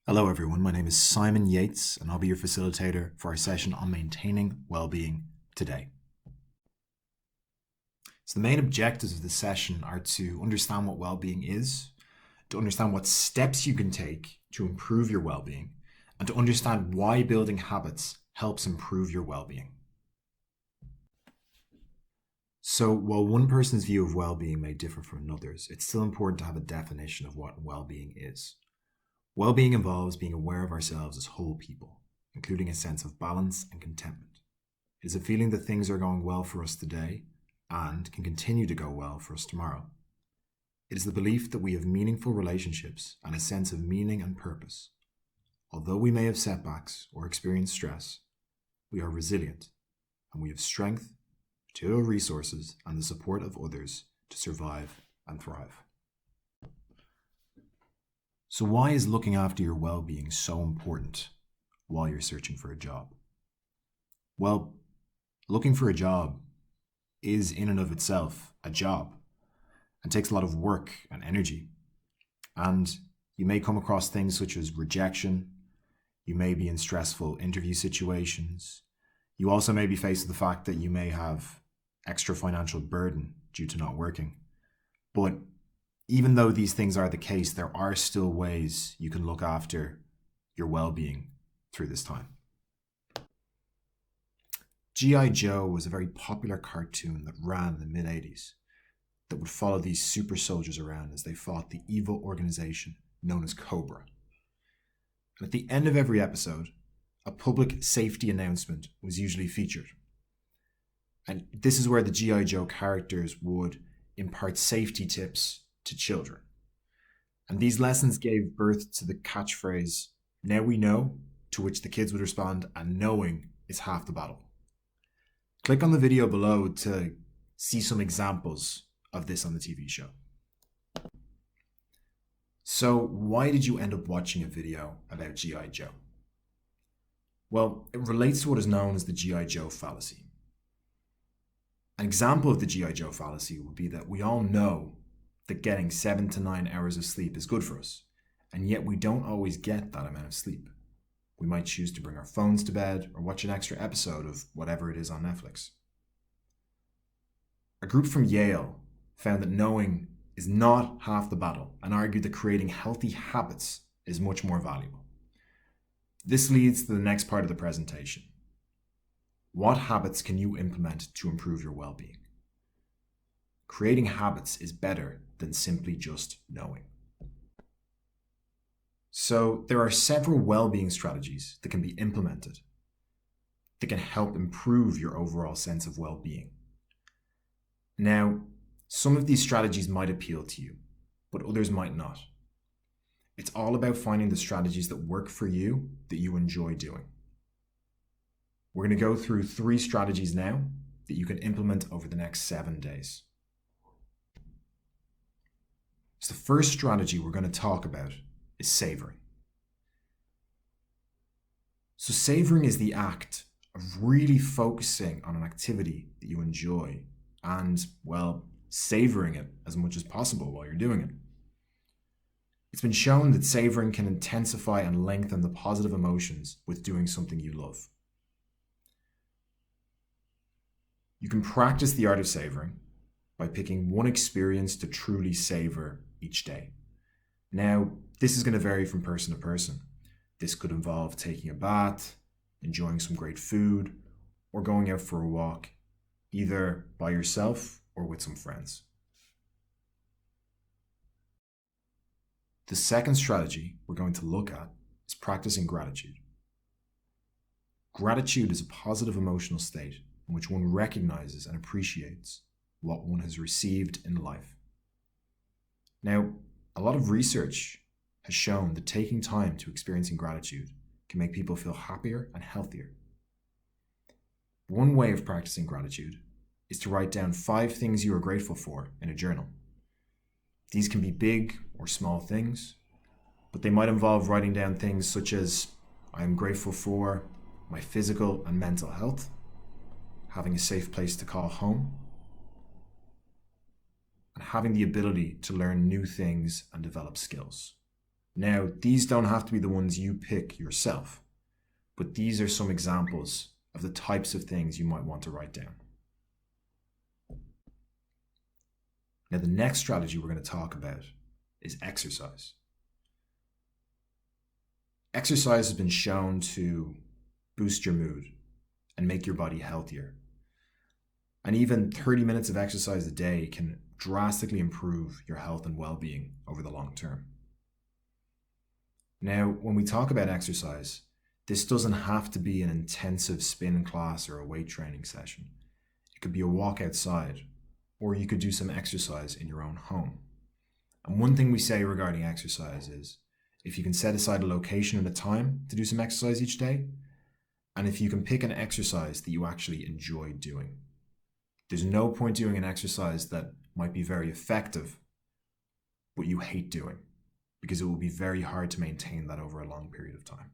Hello, everyone. My name is Simon Yates, and I'll be your facilitator for our session on maintaining well-being today. So the main objectives of this session are to understand what well-being is, to understand what steps you can take to improve your well-being, and to understand why building habits helps improve your well-being. So while one person's view of well-being may differ from another's, it's still important to have a definition of what well-being is. Well-being involves being aware of ourselves as whole people, including a sense of balance and contentment. It is a feeling that things are going well for us today and can continue to go well for us tomorrow. It is the belief that we have meaningful relationships and a sense of meaning and purpose. Although we may have setbacks or experience stress, we are resilient and we have strength, material resources, and the support of others to survive and thrive. So why is looking after your well-being so important while you're searching for a job? Well, looking for a job is in and of itself a job and takes a lot of work and energy. And you may come across things such as rejection. You may be in stressful interview situations. You also may be faced with the fact that you may have extra financial burden due to not working. But even though these things are the case, there are still ways you can look after your well-being through this time. G.I. Joe was a very popular cartoon that ran in the mid-80s that would follow these super soldiers around as they fought the evil organization known as Cobra. And at the end of every episode, a public safety announcement was usually featured. And this is where the G.I. Joe characters would impart safety tips to children. And these lessons gave birth to the catchphrase, "Now we know," to which the kids would respond, "And knowing is half the battle." Click on the video below to see some examples of this on the TV show. So why did you end up watching a video about G.I. Joe? Well, it relates to what is known as the G.I. Joe fallacy. An example of the G.I. Joe fallacy would be that we all know that getting 7 to 9 hours of sleep is good for us, and yet we don't always get that amount of sleep. We might choose to bring our phones to bed or watch an extra episode of whatever it is on Netflix. A group from Yale found that knowing is not half the battle and argued that creating healthy habits is much more valuable. This leads to the next part of the presentation. What habits can you implement to improve your well-being? Creating habits is better than simply just knowing. So there are several well-being strategies that can be implemented that can help improve your overall sense of well-being. Now, some of these strategies might appeal to you, but others might not. It's all about finding the strategies that work for you, that you enjoy doing. We're going to go through 3 strategies now that you can implement over the next 7 days. So the first strategy we're going to talk about is savoring. So savoring is the act of really focusing on an activity that you enjoy and, well, savoring it as much as possible while you're doing it. It's been shown that savoring can intensify and lengthen the positive emotions with doing something you love. You can practice the art of savoring by picking one experience to truly savor each day. Now, this is going to vary from person to person. This could involve taking a bath, enjoying some great food, or going out for a walk, either by yourself or with some friends. The second strategy we're going to look at is practicing gratitude. Gratitude is a positive emotional state in which one recognizes and appreciates what one has received in life. Now, a lot of research has shown that taking time to experiencing gratitude can make people feel happier and healthier. One way of practicing gratitude is to write down 5 things you are grateful for in a journal. These can be big or small things, but they might involve writing down things such as, I am grateful for my physical and mental health, having a safe place to call home, and having the ability to learn new things and develop skills. Now, these don't have to be the ones you pick yourself, but these are some examples of the types of things you might want to write down. Now, the next strategy we're going to talk about is exercise. Exercise has been shown to boost your mood and make your body healthier. And even 30 minutes of exercise a day can drastically improve your health and well-being over the long term. Now, when we talk about exercise, this doesn't have to be an intensive spin class or a weight training session. It could be a walk outside, or you could do some exercise in your own home. And one thing we say regarding exercise is, if you can set aside a location and a time to do some exercise each day, and if you can pick an exercise that you actually enjoy doing. There's no point doing an exercise that might be very effective, but you hate doing, because it will be very hard to maintain that over a long period of time.